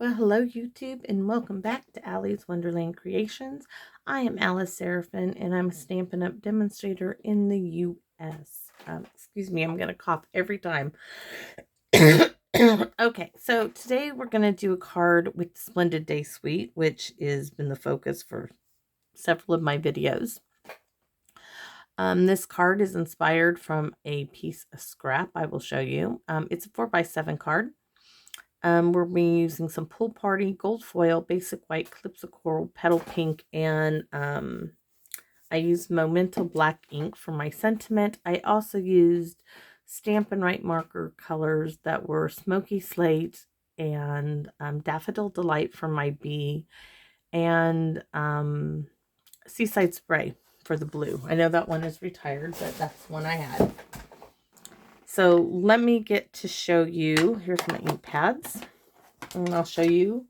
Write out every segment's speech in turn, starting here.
Well, hello YouTube and welcome back to Allie's Wonderland Creations. I am Alice Seraphin and I'm a Stampin' Up! Demonstrator in the U.S. Excuse me, I'm going to cough every time. Okay, so today we're going to do a card with the Splendid Day Suite, which has been the focus for several of my videos. This card is inspired from a piece of scrap I will show you. It's a 4x7 card. We're using some Pool Party, gold foil, basic white, clips of coral, petal pink, and I used Memento black ink for my sentiment. I also used Stampin' Write marker colors that were Smoky Slate and Daffodil Delight for my bee, and Seaside Spray for the blue. I know that one is retired, but that's one I had. So let me get to show you. Here's my ink pads. And I'll show you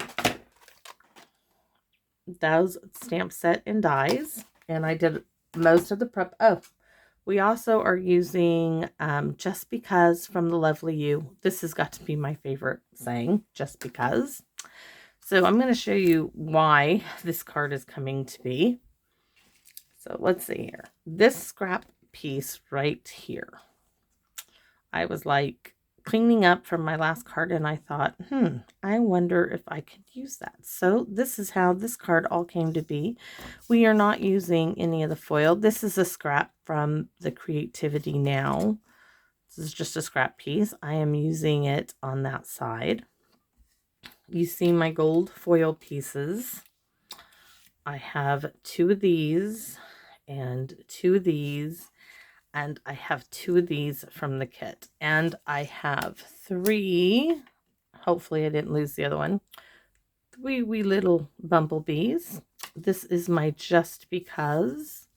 those stamp set and dies. And I did most of the prep. Oh, we also are using Just Because from the Lovely You. This has got to be my favorite saying, just because. So I'm going to show you why this card is coming to be. So let's see here. This scrap piece right here. I was like cleaning up from my last card and I thought, I wonder if I could use that. So this is how this card all came to be. We are not using any of the foil. This is a scrap from the Creativity Now. This is just a scrap piece. I am using it on that side. You see my gold foil pieces. I have 2 of these and 2 of these. And I have 2 of these from the kit. And I have 3, hopefully I didn't lose the other one, 3 wee little bumblebees. This is my Just Because.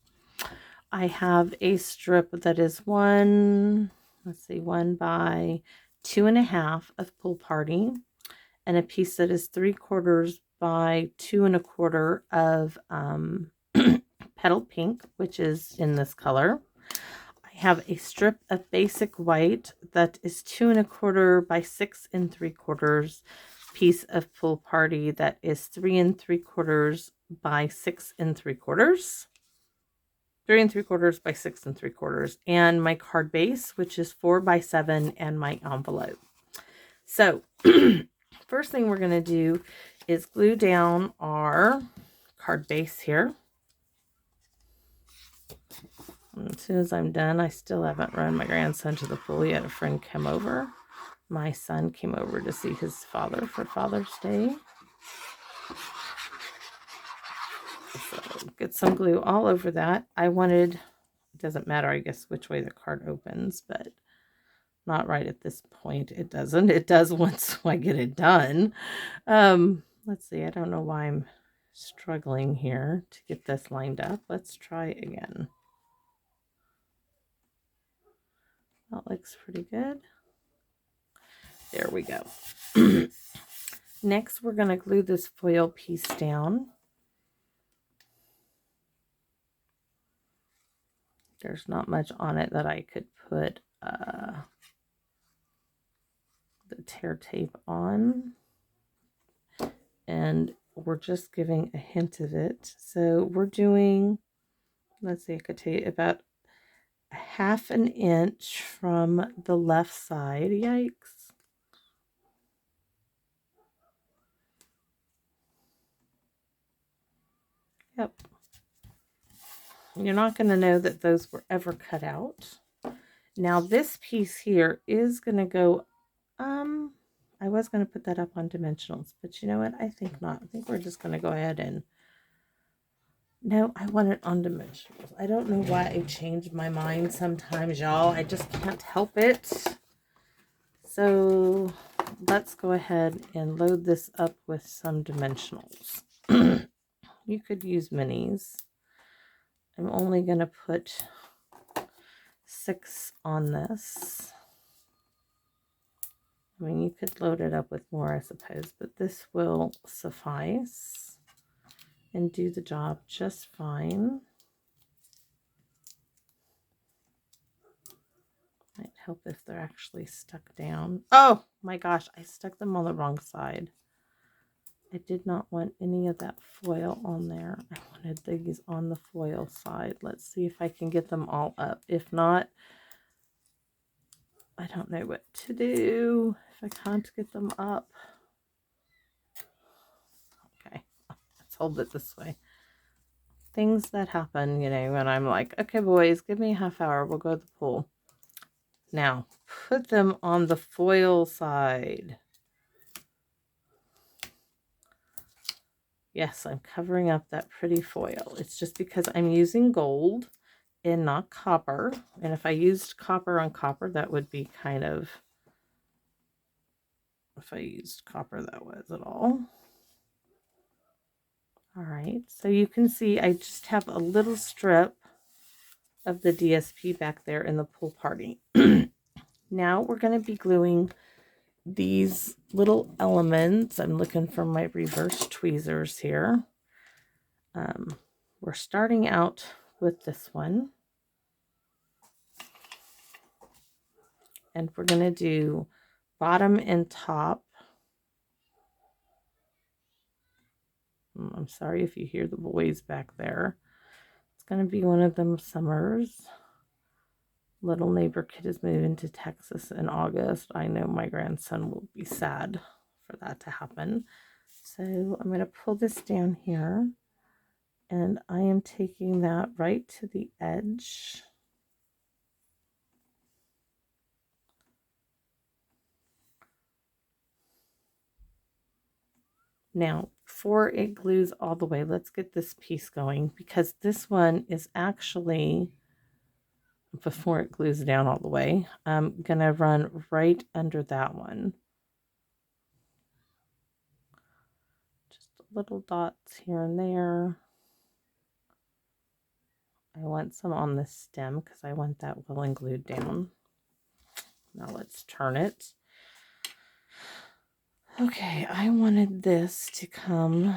I have a strip that is 1 by 2.5 of Pool Party. And a piece that is 3/4 by 2 1/4 of Petal Pink, which is in this color. Have a strip of basic white that is 2 1/4 by 6 3/4 piece of Pool Party that is 3 3/4 by 6 3/4, 3 3/4 by 6 3/4, and my card base, which is 4 by 7, and my envelope. So first thing we're going to do is glue down our card base here. As soon as I'm done, I still haven't run my grandson to the pool yet. A friend came over. My son came over to see his father for Father's Day. So get some glue all over that. I wanted, it doesn't matter, I guess, which way the card opens, but not right at this point. It doesn't. It does once I get it done. Let's see. I don't know why I'm struggling here to get this lined up. Let's try again. That looks pretty good. There we go. Next, we're going to glue this foil piece down. There's not much on it that I could put the tear tape on. And we're just giving a hint of it. So we're doing, let's see, I could tell you about 1/2 inch from the left side. Yikes. Yep. You're not going to know that those were ever cut out. Now this piece here is going to go, I was going to put that up on dimensionals, but you know what? I think not. I think we're just going to go ahead and, no, I want it on dimensionals. I don't know why I change my mind sometimes, y'all. I just can't help it. So let's go ahead and load this up with some dimensionals. You could use minis. I'm only going to put 6 on this. I mean, you could load it up with more, I suppose, but this will suffice and do the job just fine. Might help if they're actually stuck down. Oh my gosh, I stuck them on the wrong side. I did not want any of that foil on there. I wanted these on the foil side. Let's see if I can get them all up. If not, I don't know what to do if I can't get them up. Okay, let's hold it this way. Things that happen, you know, when I'm like, okay, boys, give me a half hour. We'll go to the pool. Now, put them on the foil side. Yes, I'm covering up that pretty foil. It's just because I'm using gold and not copper. And if I used copper on copper, that would be kind of, if I used copper, that was it all. All right, so you can see I just have a little strip of the DSP back there in the pool party. Now we're going to be gluing these little elements. I'm looking for my reverse tweezers here. We're starting out with this one. And we're going to do bottom and top. I'm sorry if you hear the boys back there. It's going to be one of them summers. Little neighbor kid is moving to Texas in August. I know my grandson will be sad for that to happen. So I'm going to pull this down here. And I am taking that right to the edge. Now, before it glues all the way, let's get this piece going, because this one is actually, before it glues down all the way, I'm going to run right under that one. Just little dots here and there. I want some on the stem because I want that well and glued down. Now let's turn it. Okay, I wanted this to come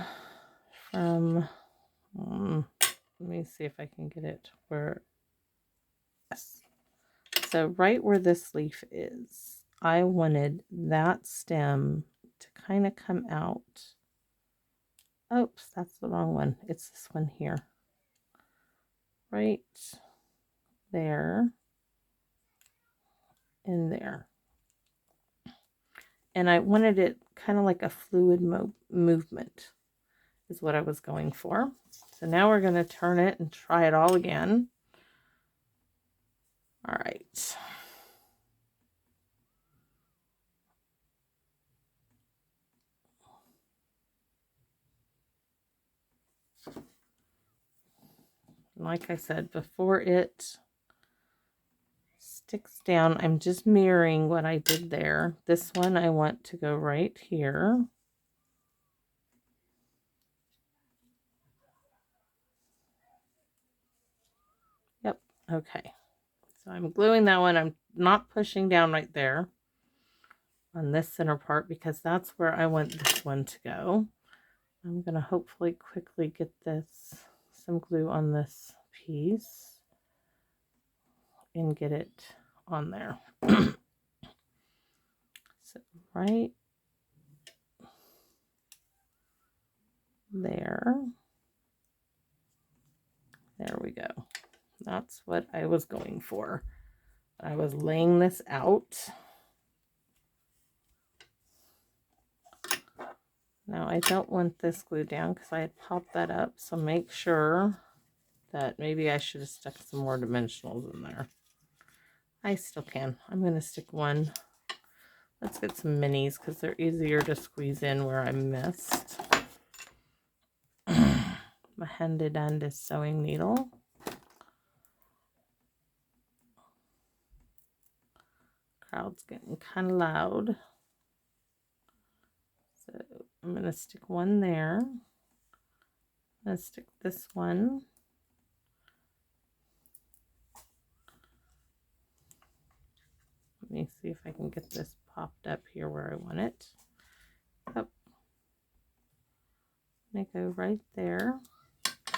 from, let me see if I can get it where, yes. So right where this leaf is, I wanted that stem to kind of come out. Oops, that's the wrong one. It's this one here. Right there and there. And I wanted it kind of like a fluid movement is what I was going for. So now we're going to turn it and try it all again. All right. Like I said, before it sticks down, I'm just mirroring what I did there. This one I want to go right here. Yep, okay. So I'm gluing that one. I'm not pushing down right there on this center part because that's where I want this one to go. I'm going to hopefully quickly get this, some glue on this piece and get it on there. So right there. There we go. That's what I was going for. I was laying this out. Now I don't want this glued down because I had popped that up. So make sure that maybe I should have stuck some more dimensionals in there. I still can. I'm going to stick one. Let's get some minis because they're easier to squeeze in where I missed. My handy-dandy sewing needle. Crowd's getting kind of loud. So I'm going to stick one there. I'm going to stick this one. Let me see if I can get this popped up here where I want it. Up. I'm going to go right there.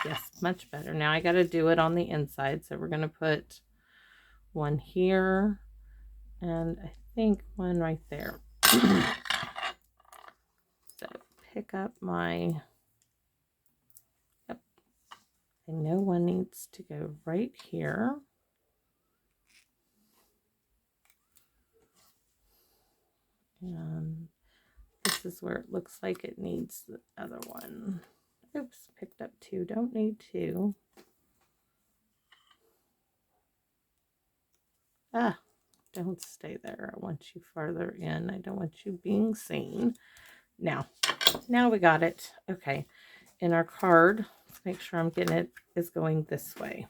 Yes, much better. Now I got to do it on the inside. So we're going to put one here and I think one right there. So pick up my, yep, I know one needs to go right here. And this is where it looks like it needs the other one. Oops, picked up two, don't need two. Ah, don't stay there. I want you farther in. I don't want you being seen. Now we got it. Okay. In our card, let's make sure I'm getting it is going this way.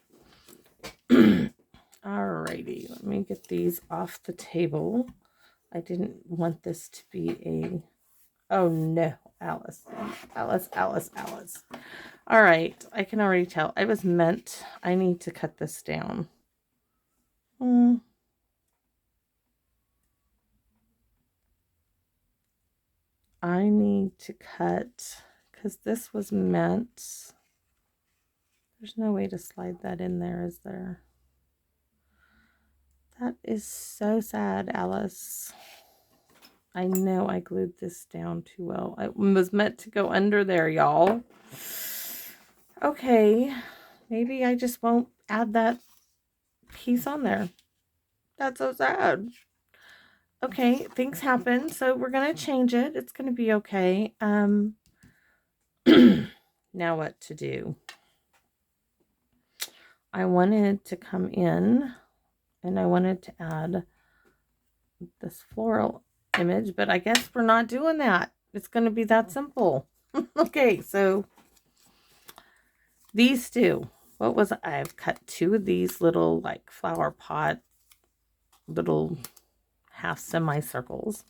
Alrighty, let me get these off the table. I didn't want this to be a, oh no, Alice. All right, I can already tell. I need to cut this down. I need to cut, because this was meant, there's no way to slide that in there, is there? That is so sad, Alice. I know I glued this down too well. It was meant to go under there, y'all. Okay, maybe I just won't add that piece on there. That's so sad. Okay, things happen, so we're gonna change it. It's gonna be okay. Now what to do? I wanted to come in and I wanted to add this floral image, but I guess we're not doing that. It's going to be that simple. Okay, so these two, I've cut two of these little like flower pot, little half semicircles,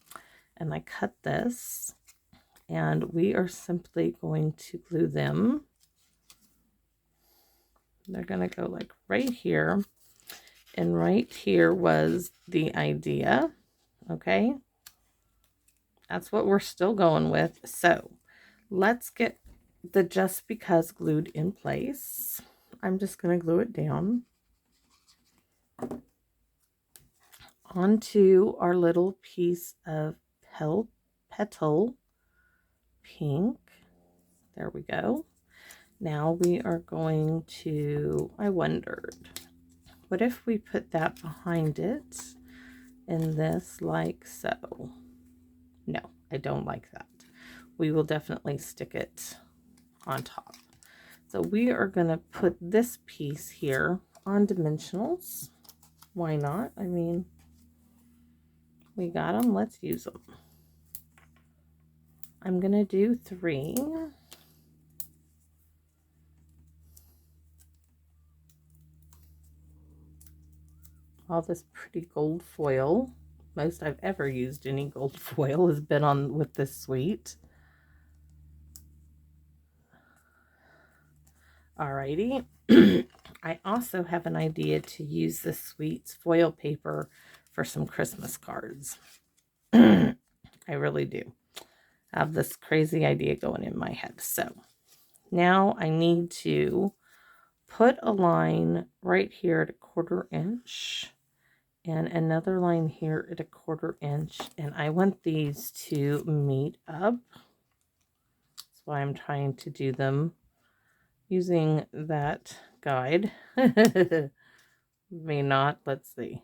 and I cut this, and we are simply going to glue them. They're going to go like right here, and right here was the idea. Okay, that's what we're still going with. So let's get the Just Because glued in place. I'm just going to glue it down onto our little piece of petal pink. There we go. Now we are going to, I wondered, what if we put that behind it in this like so? No, I don't like that. We will definitely stick it on top. So we are going to put this piece here on dimensionals. Why not? I mean, we got them. Let's use them. I'm going to do 3. All this pretty gold foil. Most I've ever used any gold foil has been on with this suite. Alrighty. I also have an idea to use this suite's foil paper for some Christmas cards. I really do have this crazy idea going in my head. So now I need to put a line right here at 1/4 inch and another line here at 1/4 inch, and I want these to meet up. That's why I'm trying to do them using that guide. May not. Let's see.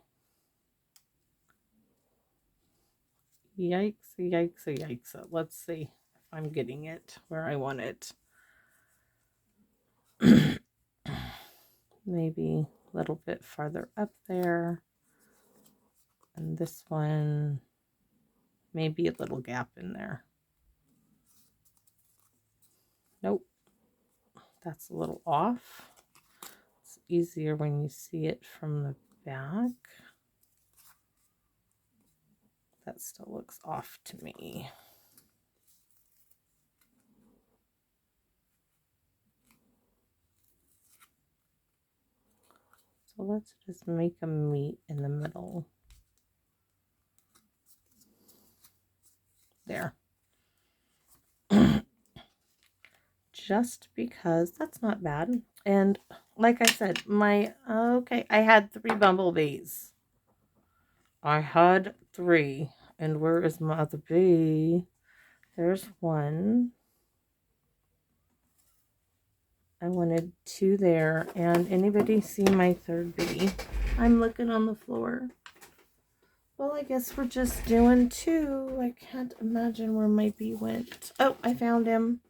Yikes, yikes, yikes. Let's see if I'm getting it where I want it. Maybe a little bit farther up there. And this one, maybe a little gap in there. Nope. That's a little off. It's easier when you see it from the back. That still looks off to me. So let's just make a meet in the middle. There. Just because that's not bad. And like I said, I had 3 bumblebees. I had 3. And where is my other bee? There's one. I wanted 2 there. And anybody see my third bee? I'm looking on the floor. Well, I guess we're just doing 2. I can't imagine where my bee went. Oh, I found him.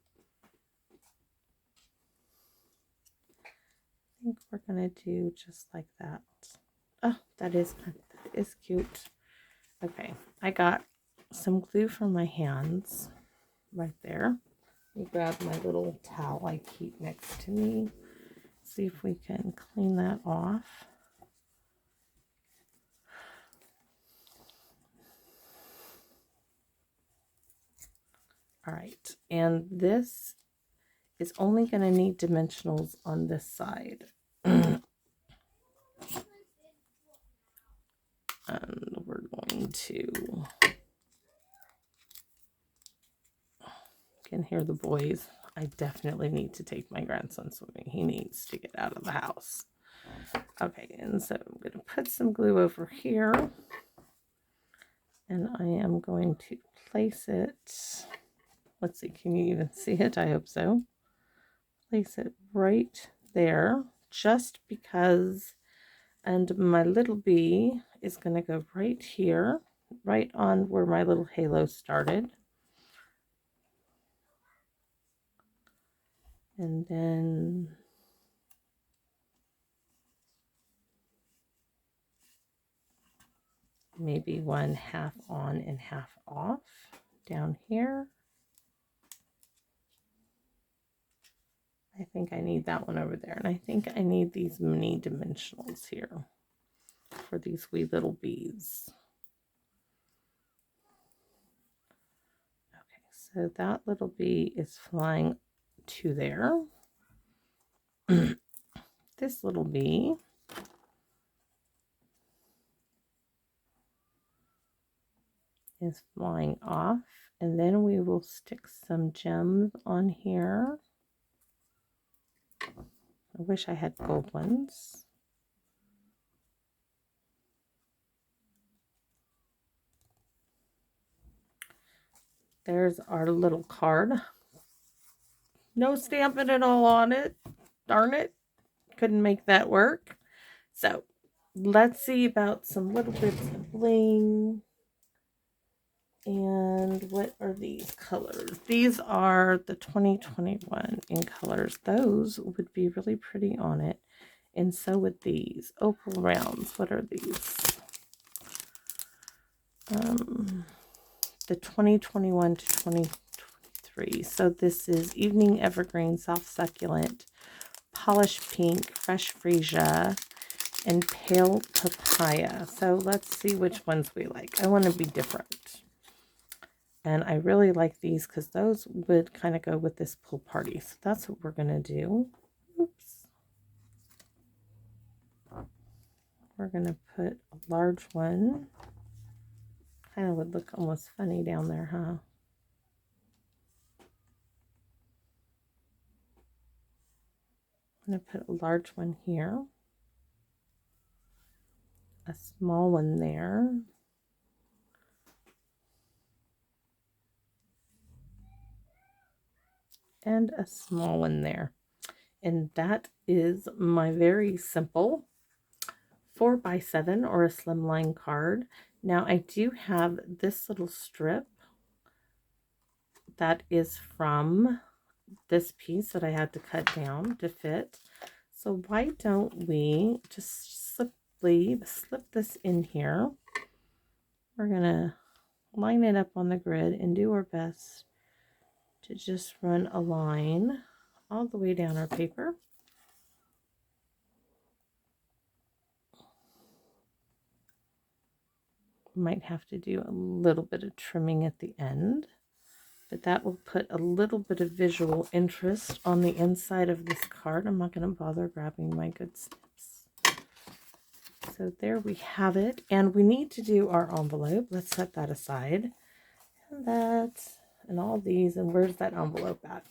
I think we're going to do just like that. Oh, that is cute. Okay, I got some glue for my hands right there. Let me grab my little towel I keep next to me. See if we can clean that off. All right, and this is only going to need dimensionals on this side. And we're going to, you can hear the boys. I definitely need to take my grandson swimming. He needs to get out of the house. Okay, and so I'm going to put some glue over here. And I am going to place it. Let's see, can you even see it? I hope so. Place it right there, just because. And my little bee is going to go right here, right on where my little halo started. And then maybe one half on and half off down here. I think I need that one over there. And I think I need these mini dimensionals here for these wee little bees. Okay, so that little bee is flying to there. This little bee is flying off, and then we will stick some gems on here. I wish I had gold ones. There's our little card. No stamping at all on it. Darn it. Couldn't make that work. So let's see about some little bits of bling. And what are these colors? These are the 2021 in colors. Those would be really pretty on it. And so would these. Opal rounds. What are these? The 2021 to 2023. So this is Evening Evergreen, Soft Succulent, Polished Pink, Fresh Freesia, and Pale Papaya. So let's see which ones we like. I want to be different. And I really like these because those would kind of go with this pool party. So that's what we're going to do. Oops. We're going to put a large one. Kind of would look almost funny down there, huh? I'm going to put a large one here. A small one there. And a small one there. And that is my very simple 4x7 or a slimline card. Now I do have this little strip that is from this piece that I had to cut down to fit. So why don't we just slip this in here. We're gonna line it up on the grid and do our best to just run a line all the way down our paper. Might have to do a little bit of trimming at the end, but that will put a little bit of visual interest on the inside of this card. I'm not going to bother grabbing my good snips. So there we have it, and we need to do our envelope. Let's set that aside. And that, and all these, and where's that envelope at?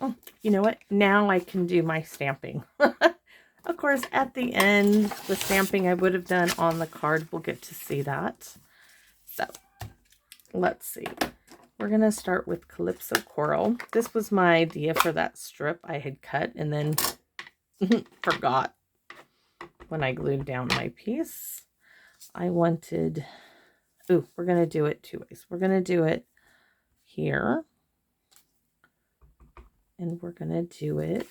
Oh, you know what? Now I can do my stamping. Of course, at the end, the stamping I would have done on the card, we'll get to see that. So, let's see. We're going to start with Calypso Coral. This was my idea for that strip I had cut and then forgot when I glued down my piece. I wanted, we're going to do it 2 ways. We're going to do it here, and we're going to do it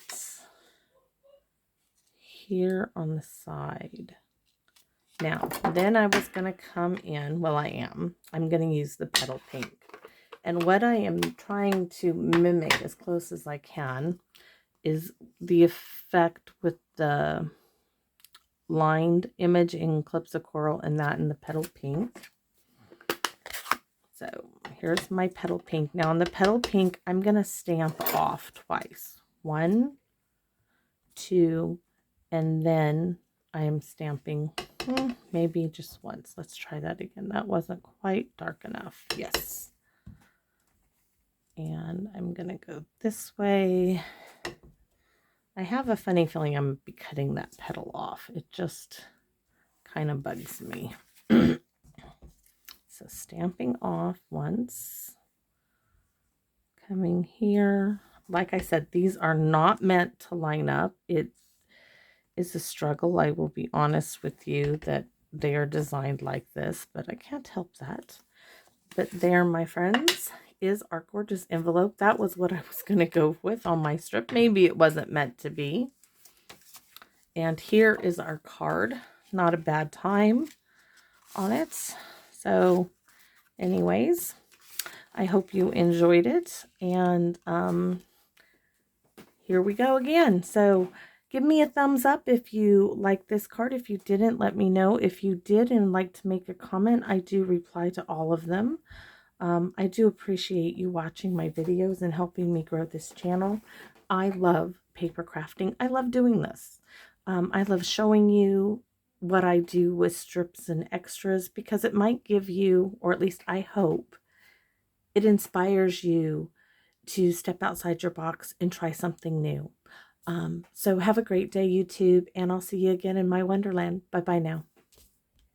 here on the side. Now, then I was going to come in, well, I'm going to use the petal pink. And what I am trying to mimic as close as I can is the effect with the lined image in Calypso Coral and that in the petal pink. So here's my petal pink. Now on the petal pink, I'm going to stamp off twice. 1, 2, and then I am stamping maybe just once. Let's try that again. That wasn't quite dark enough. Yes. And I'm going to go this way. I have a funny feeling I'm going to be cutting that petal off. It just kind of bugs me. So stamping off once. Coming here. Like I said, these are not meant to line up. It is a struggle. I will be honest with you that they are designed like this, but I can't help that. But there, my friends, is our gorgeous envelope. That was what I was going to go with on my strip. Maybe it wasn't meant to be. And here is our card. Not a bad time on it. So anyways, I hope you enjoyed it. And here we go again. So give me a thumbs up if you like this card. If you didn't, let me know. If you did and like to make a comment, I do reply to all of them. I do appreciate you watching my videos and helping me grow this channel. I love paper crafting. I love doing this. I love showing you what I do with strips and extras because it might give you, or at least I hope, it inspires you to step outside your box and try something new. So have a great day, YouTube, and I'll see you again in my Wonderland. Bye-bye now.